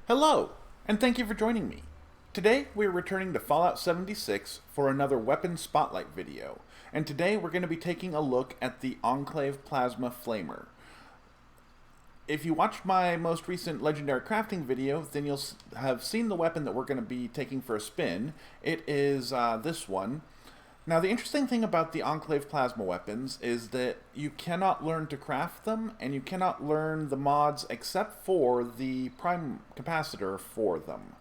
Hello, and thank you for joining me. Today we are returning to Fallout 76 for another Weapon Spotlight video, and today we're going to be taking a look at the Enclave Plasma Flamer. If you watched my most recent Legendary Crafting video, then you'll have seen the weapon that we're going to be taking for a spin. It is this one. Now, the interesting thing about the Enclave Plasma weapons is that you cannot learn to craft them, and you cannot learn the mods except for the Prime Capacitor for them.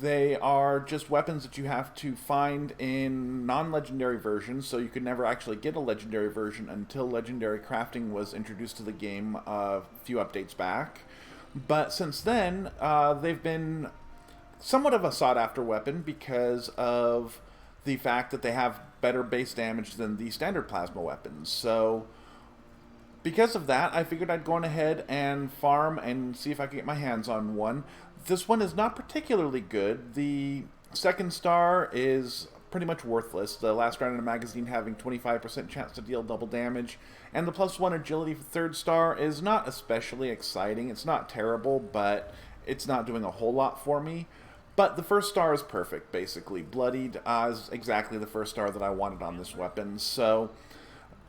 They are just weapons that you have to find in non-legendary versions, so you could never actually get a legendary version until Legendary Crafting was introduced to the game a few updates back. But since then, they've been somewhat of a sought-after weapon because of the fact that they have better base damage than the standard plasma weapons. So because of that, I figured I'd go on ahead and farm and see if I could get my hands on one. This one is not particularly good. The second star is pretty much worthless. The last round in a magazine having 25% chance to deal double damage. And the +1 agility for third star is not especially exciting. It's not terrible, but it's not doing a whole lot for me. But the first star is perfect, basically. Bloodied is exactly the first star that I wanted on this weapon. So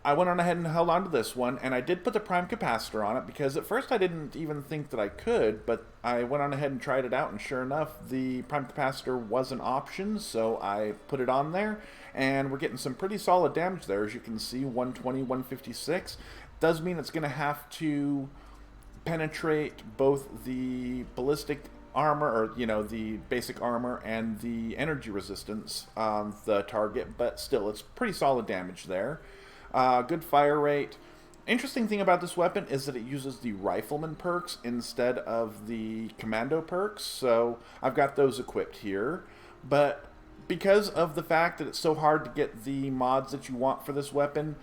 I went on ahead and held on to this one, and I did put the Prime Capacitor on it, because at first I didn't even think that I could, but I went on ahead and tried it out, and sure enough, the Prime Capacitor was an option, so I put it on there, and we're getting some pretty solid damage there. As you can see, 120, 156. Does mean it's going to have to penetrate both the ballistic armor, or the basic armor, and the energy resistance on the target, but still, it's pretty solid damage there. Good fire rate. Interesting thing about this weapon is that it uses the rifleman perks instead of the commando perks, so I've got those equipped here. But because of the fact that it's so hard to get the mods that you want for this weapon,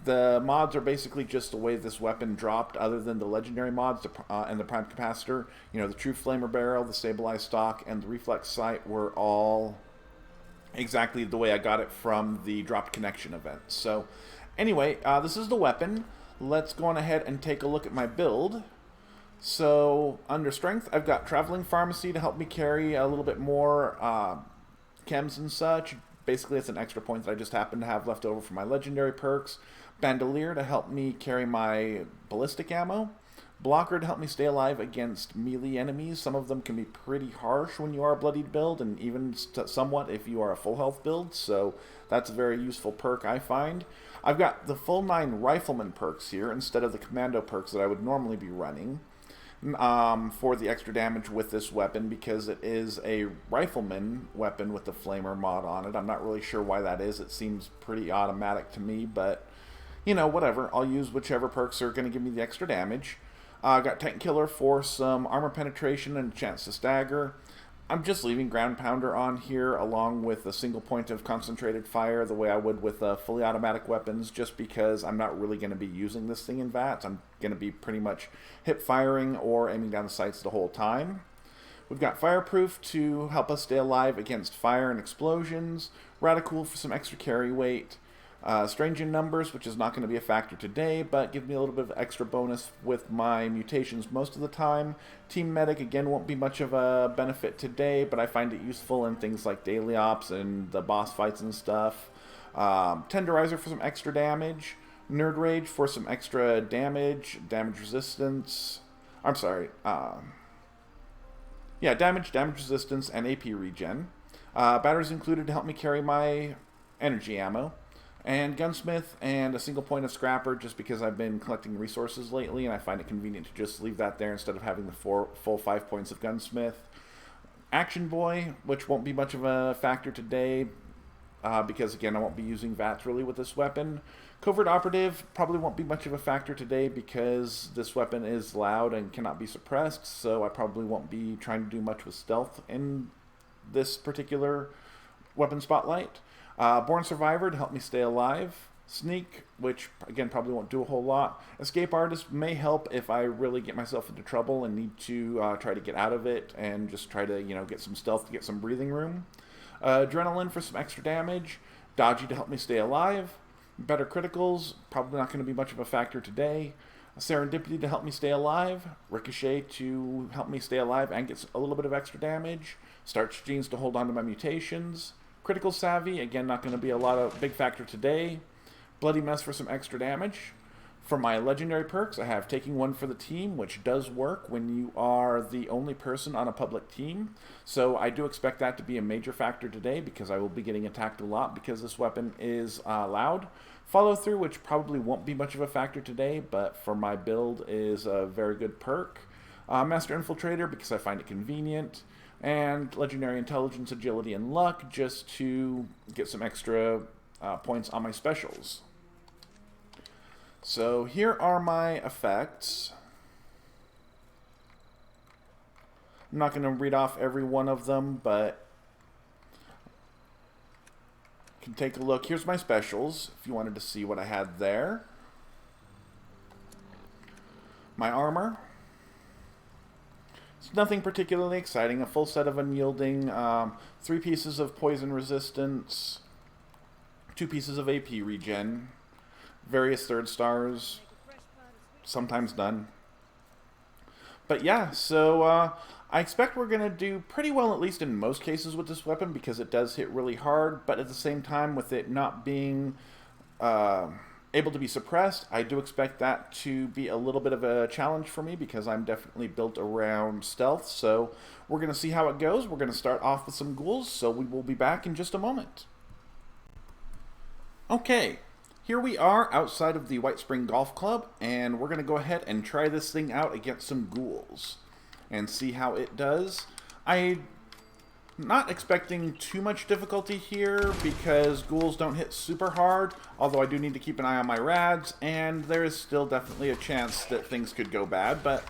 the mods are basically just the way this weapon dropped, other than the legendary mods and the Prime Capacitor. The True Flamer Barrel, the Stabilized Stock, and the Reflex Sight were all exactly the way I got it from the Dropped Connection event. So anyway, this is the weapon. Let's go on ahead and take a look at my build. So under Strength, I've got Traveling Pharmacy to help me carry a little bit more chems and such. Basically, it's an extra point that I just happen to have left over from my legendary perks. Bandolier to help me carry my ballistic ammo. Blocker to help me stay alive against melee enemies. Some of them can be pretty harsh when you are a bloodied build, and even somewhat if you are a full health build, so that's a very useful perk, I find. I've got the full 9 rifleman perks here instead of the commando perks that I would normally be running for the extra damage with this weapon, because it is a rifleman weapon with the flamer mod on it. I'm not really sure why that is. It seems pretty automatic to me, but whatever. I'll use whichever perks are going to give me the extra damage. Got Tank Killer for some armor penetration and a chance to stagger. I'm just leaving Ground Pounder on here along with a single point of concentrated fire, the way I would with fully automatic weapons, just because I'm not really going to be using this thing in VATS. I'm going to be pretty much hip firing or aiming down the sights the whole time. We've got Fireproof to help us stay alive against fire and explosions. Radical for some extra carry weight. Strange in Numbers, which is not going to be a factor today, but give me a little bit of extra bonus with my mutations most of the time. Team Medic, again, won't be much of a benefit today, but I find it useful in things like daily ops and the boss fights and stuff. Tenderizer for some extra damage. Nerd Rage for some extra damage resistance. I'm sorry. Damage resistance, and AP regen. Batteries included to help me carry my energy ammo. And Gunsmith and a single point of Scrapper, just because I've been collecting resources lately and I find it convenient to just leave that there instead of having the full 5 points of Gunsmith. Action Boy, which won't be much of a factor today, because again I won't be using VATS really with this weapon. Covert Operative probably won't be much of a factor today because this weapon is loud and cannot be suppressed, so I probably won't be trying to do much with stealth in this particular weapon spotlight. Born Survivor to help me stay alive. Sneak, which again probably won't do a whole lot. Escape Artist may help if I really get myself into trouble and need to try to get out of it and just try to get some stealth to get some breathing room. Adrenaline for some extra damage. Dodgy to help me stay alive. Better criticals, probably not going to be much of a factor today. Serendipity to help me stay alive, Ricochet to help me stay alive and get a little bit of extra damage, Starch Genes to hold on to my mutations, Critical Savvy, again not going to be a lot of big factor today, Bloody Mess for some extra damage. For my legendary perks, I have Taking One for the Team, which does work when you are the only person on a public team. So I do expect that to be a major factor today because I will be getting attacked a lot because this weapon is loud. Follow Through, which probably won't be much of a factor today, but for my build is a very good perk. Master Infiltrator, because I find it convenient. And Legendary Intelligence, Agility, and Luck, just to get some extra points on my specials. So here are my effects. I'm not going to read off every one of them, but you can take a look. Here's my specials, if you wanted to see what I had there. My armor. It's nothing particularly exciting. A full set of unyielding, 3 pieces of poison resistance, 2 pieces of AP regen, various 3rd stars, sometimes none. But yeah, so I expect we're going to do pretty well, at least in most cases, with this weapon, because it does hit really hard, but at the same time, with it not being able to be suppressed, I do expect that to be a little bit of a challenge for me, because I'm definitely built around stealth, so we're going to see how it goes. We're going to start off with some ghouls, so we will be back in just a moment. Okay. Here we are outside of the White Spring Golf Club, and we're going to go ahead and try this thing out against some ghouls and see how it does. I'm not expecting too much difficulty here because ghouls don't hit super hard, although I do need to keep an eye on my rads, and there is still definitely a chance that things could go bad, but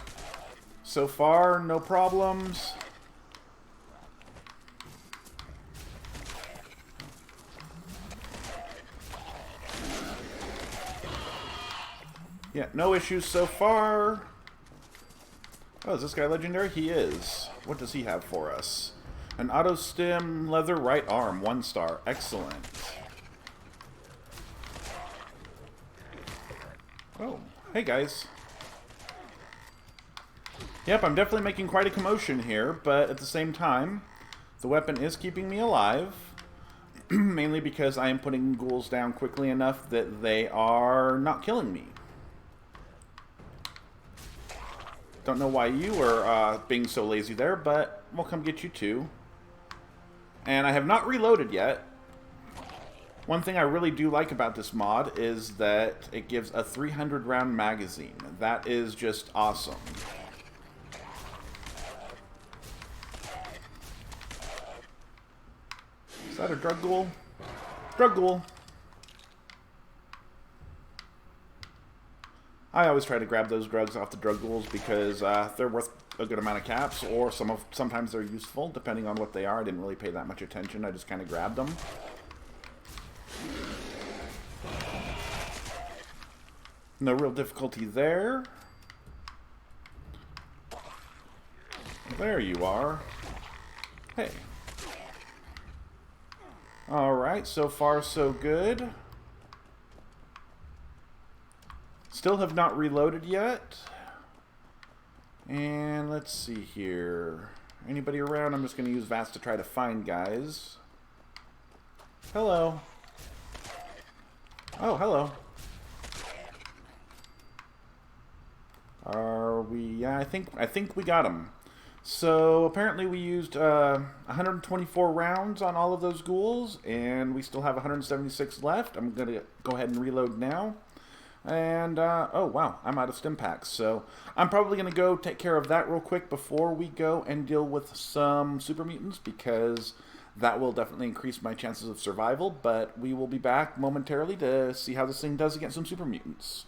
so far, no problems. Yeah, no issues so far. Oh, is this guy legendary? He is. What does he have for us? An auto stim leather right arm, 1 star. Excellent. Oh, hey guys. Yep, I'm definitely making quite a commotion here, but at the same time, the weapon is keeping me alive. Mainly because I am putting ghouls down quickly enough that they are not killing me. Don't know why you were being so lazy there, but we'll come get you too. And I have not reloaded yet. One thing I really do like about this mod is that it gives a 300 round magazine. That is just awesome. Is that a drug ghoul? Drug ghoul. I always try to grab those drugs off the drug ghouls because they're worth a good amount of caps, or sometimes they're useful, depending on what they are. I didn't really pay that much attention. I just kind of grabbed them. No real difficulty there. There you are. Hey. Alright, so far so good. Still have not reloaded yet. And let's see here. Anybody around? I'm just going to use VATS to try to find guys. Hello. Oh, hello. Are we? Yeah, I think we got him. So apparently we used 124 rounds on all of those ghouls, and we still have 176 left. I'm going to go ahead and reload now. And, oh wow, I'm out of stim packs, so I'm probably going to go take care of that real quick before we go and deal with some super mutants, because that will definitely increase my chances of survival, but we will be back momentarily to see how this thing does against some super mutants.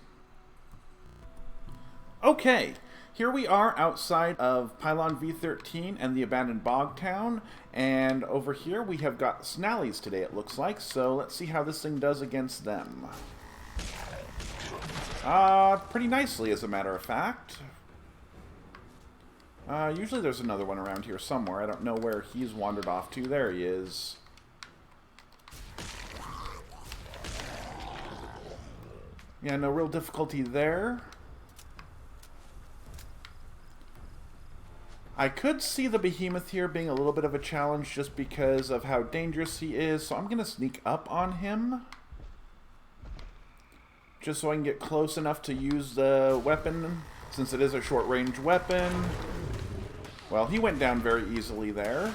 Okay, here we are outside of Pylon V13 and the abandoned bog town, and over here we have got Snallies today, it looks like, so let's see how this thing does against them. Pretty nicely, as a matter of fact. Usually there's another one around here somewhere. I don't know where he's wandered off to. There he is. Yeah, no real difficulty there. I could see the behemoth here being a little bit of a challenge just because of how dangerous he is, so I'm going to sneak up on him. Just so I can get close enough to use the weapon, since it is a short-range weapon. Well, he went down very easily there.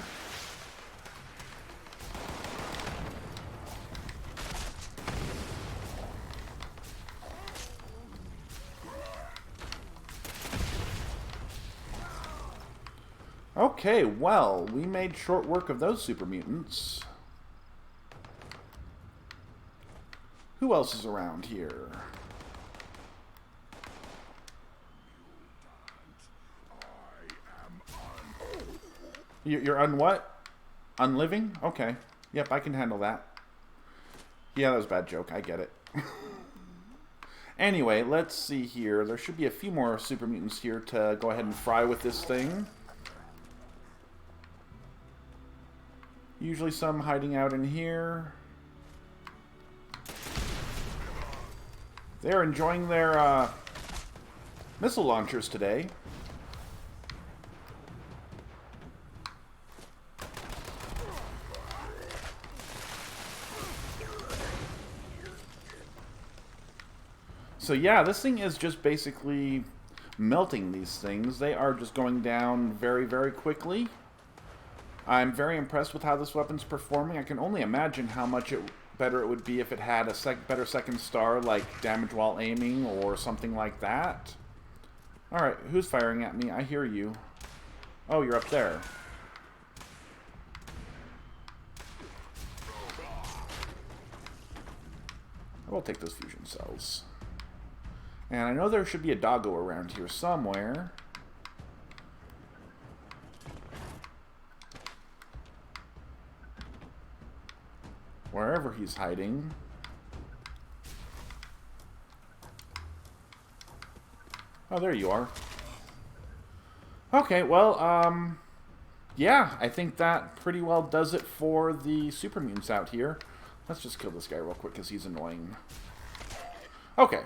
Okay, well, we made short work of those super mutants. Who else is around here? You're un what? Unliving? Okay. Yep, I can handle that. Yeah, that was a bad joke. I get it. Anyway, let's see here. There should be a few more super mutants here to go ahead and fry with this thing. Usually some hiding out in here. They're enjoying their missile launchers today. So yeah, this thing is just basically melting these things. They are just going down very, very quickly. I'm very impressed with how this weapon's performing. I can only imagine how much better it would be if it had a better second star, like damage while aiming or something like that. Alright, who's firing at me? I hear you. Oh, you're up there. I will take those fusion cells. And I know there should be a doggo around here somewhere. Wherever he's hiding. Oh, there you are. Okay, well, yeah, I think that pretty well does it for the super mutants out here. Let's just kill this guy real quick because he's annoying. Okay,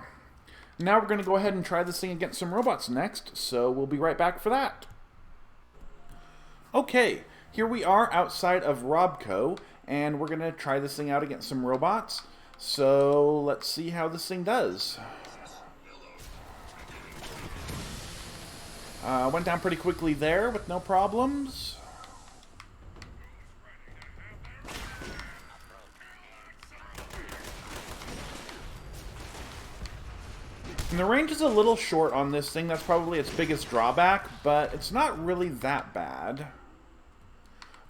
now we're going to go ahead and try this thing against some robots next, so we'll be right back for that. Okay, here we are outside of Robco, and we're going to try this thing out against some robots. So let's see how this thing does. Went down pretty quickly there with no problems. And the range is a little short on this thing. That's probably its biggest drawback, but it's not really that bad.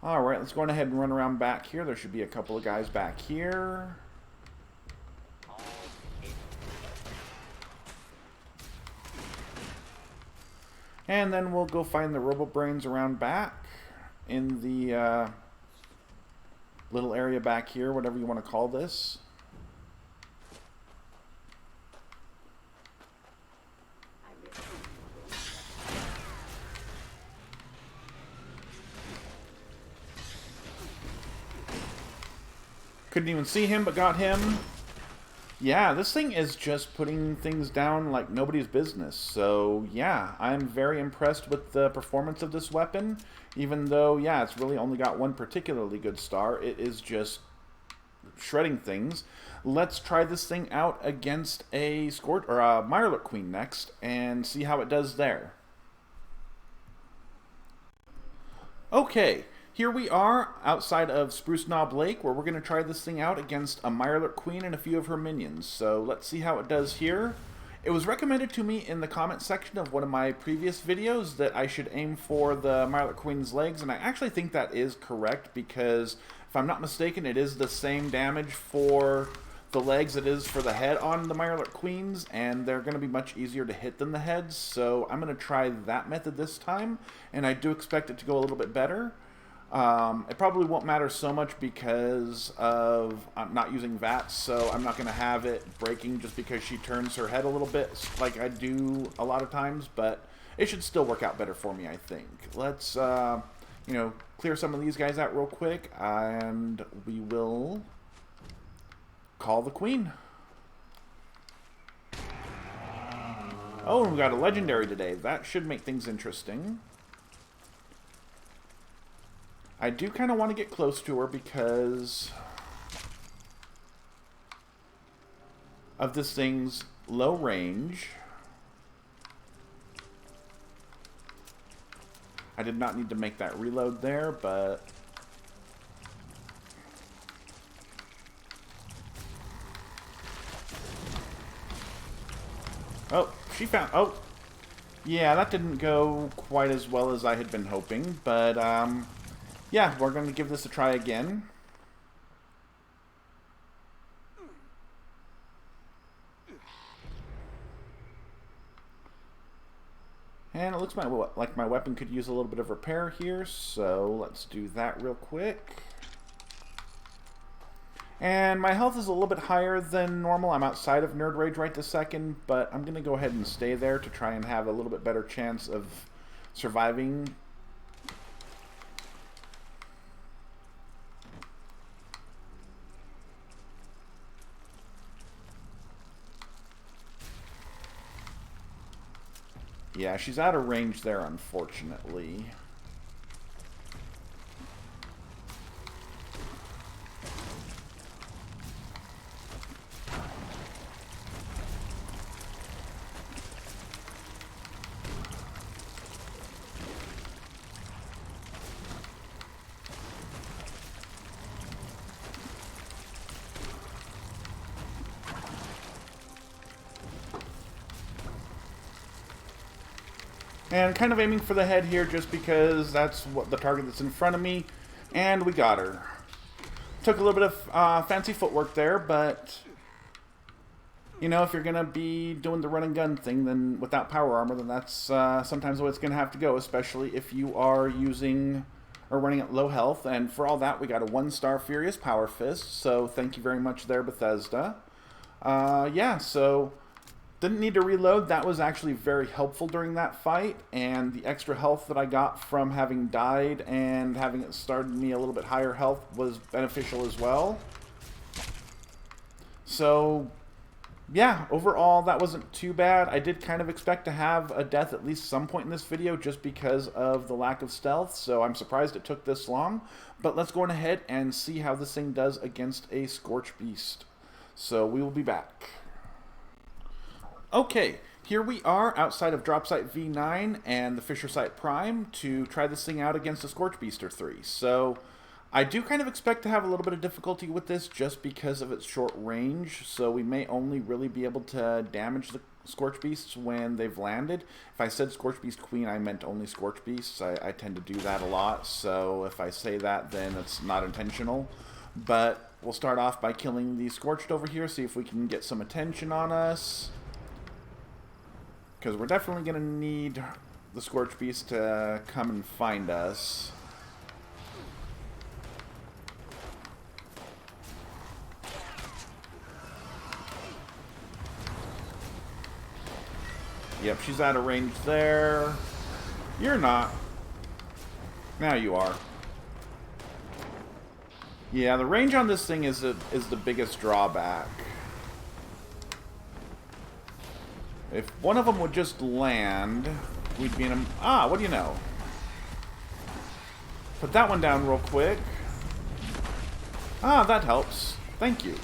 Alright, let's go ahead and run around back here. There should be a couple of guys back here. And then we'll go find the RoboBrains around back in the little area back here, whatever you want to call this. Couldn't even see him, but got him. Yeah, this thing is just putting things down like nobody's business. So, yeah, I'm very impressed with the performance of this weapon. Even though, yeah, it's really only got one particularly good star. It is just shredding things. Let's try this thing out against a Mirelurk Queen next and see how it does there. Okay. Here we are outside of Spruce Knob Lake, where we're going to try this thing out against a Mirelurk Queen and a few of her minions. So let's see how it does here. It was recommended to me in the comment section of one of my previous videos that I should aim for the Mirelurk Queen's legs, and I actually think that is correct because, if I'm not mistaken, it is the same damage for the legs it is for the head on the Mirelurk Queens, and they're going to be much easier to hit than the heads, so I'm going to try that method this time, and I do expect it to go a little bit better. It probably won't matter so much because of I'm not using VATS, so I'm not going to have it breaking just because she turns her head a little bit like I do a lot of times, but it should still work out better for me, I think. Let's, you know, clear some of these guys out real quick, and we will call the Queen. Oh, and we got a legendary today. That should make things interesting. I do kind of want to get close to her because of this thing's low range. I did not need to make that reload there, but... Oh, she found... Oh! Yeah, that didn't go quite as well as I had been hoping, but, yeah, we're going to give this a try again. And it looks like my weapon could use a little bit of repair here, so let's do that real quick. And my health is a little bit higher than normal. I'm outside of Nerd Rage right this second, but I'm going to go ahead and stay there to try and have a little bit better chance of surviving. Yeah, she's out of range there, unfortunately. And kind of aiming for the head here just because that's what the target that's in front of me. And we got her. Took a little bit of fancy footwork there, but... You know, if you're going to be doing the run and gun thing then without power armor, then that's sometimes the way it's going to have to go. Especially if you are using or running at low health. And for all that, we got a 1-star Furious Power Fist. So thank you very much there, Bethesda. Yeah, so... Didn't need to reload. That was actually very helpful during that fight, and the extra health that I got from having died and having it started me a little bit higher health was beneficial as well. So, yeah, overall that wasn't too bad. I did kind of expect to have a death at least some point in this video just because of the lack of stealth, so I'm surprised it took this long. But let's go on ahead and see how this thing does against a Scorch Beast. So we will be back. Okay, here we are outside of Drop Site V9 and the Fisher Site Prime to try this thing out against a Scorch Beast or 3. So, I do kind of expect to have a little bit of difficulty with this just because of its short range, so we may only really be able to damage the Scorch Beasts when they've landed. If I said Scorch Beast Queen, I meant only Scorch Beasts. I tend to do that a lot, so if I say that, then it's not intentional. But we'll start off by killing the Scorched over here, see if we can get some attention on us. Because we're definitely going to need the Scorch Beast to come and find us. Yep, she's out of range there. You're not. Now you are. Yeah, the range on this thing is the biggest drawback. If one of them would just land, we'd be in a... Ah, what do you know? Put that one down real quick. Ah, that helps. Thank you.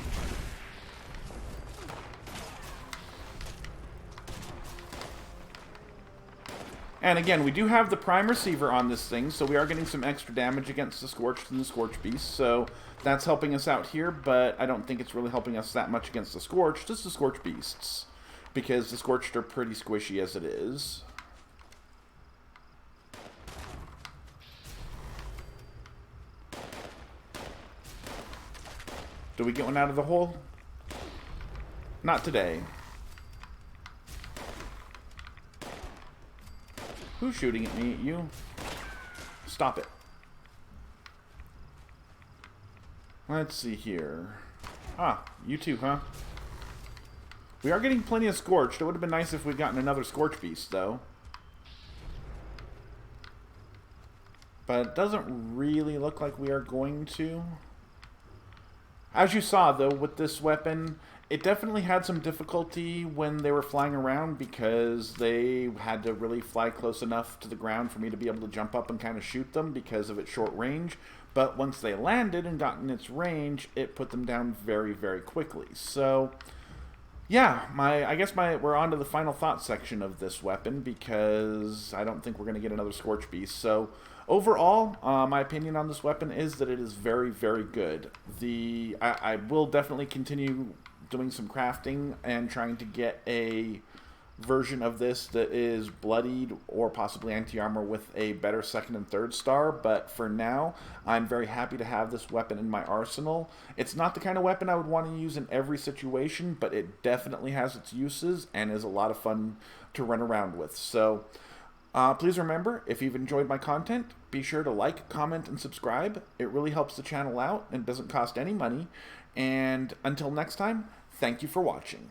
And again, we do have the Prime Receiver on this thing, so we are getting some extra damage against the Scorched and the Scorch Beast, so that's helping us out here, but I don't think it's really helping us that much against the Scorched, just the Scorch Beasts. Because the Scorched are pretty squishy as it is. Do we get one out of the hole? Not today. Who's shooting at me? You? Stop it. Let's see here. Ah, you too, huh? We are getting plenty of Scorched. It would have been nice if we'd gotten another Scorch Beast, though. But it doesn't really look like we are going to. As you saw, though, with this weapon, It definitely had some difficulty when they were flying around because they had to really fly close enough to the ground for me to be able to jump up and kind of shoot them because of its short range. But once they landed and got in its range, it put them down very, very quickly. So, yeah, we're on to the final thought section of this weapon because I don't think we're going to get another Scorch Beast. So, overall, my opinion on this weapon is that it is very, very good. I will definitely continue doing some crafting and trying to get a version of this that is bloodied or possibly anti-armor with a better second and third star, but for now I'm very happy to have this weapon in my arsenal. It's not the kind of weapon I would want to use in every situation, but it definitely has its uses and is a lot of fun to run around with. So please remember, if you've enjoyed my content, be sure to like, comment, and subscribe. It really helps the channel out and doesn't cost any money. And until next time, thank you for watching.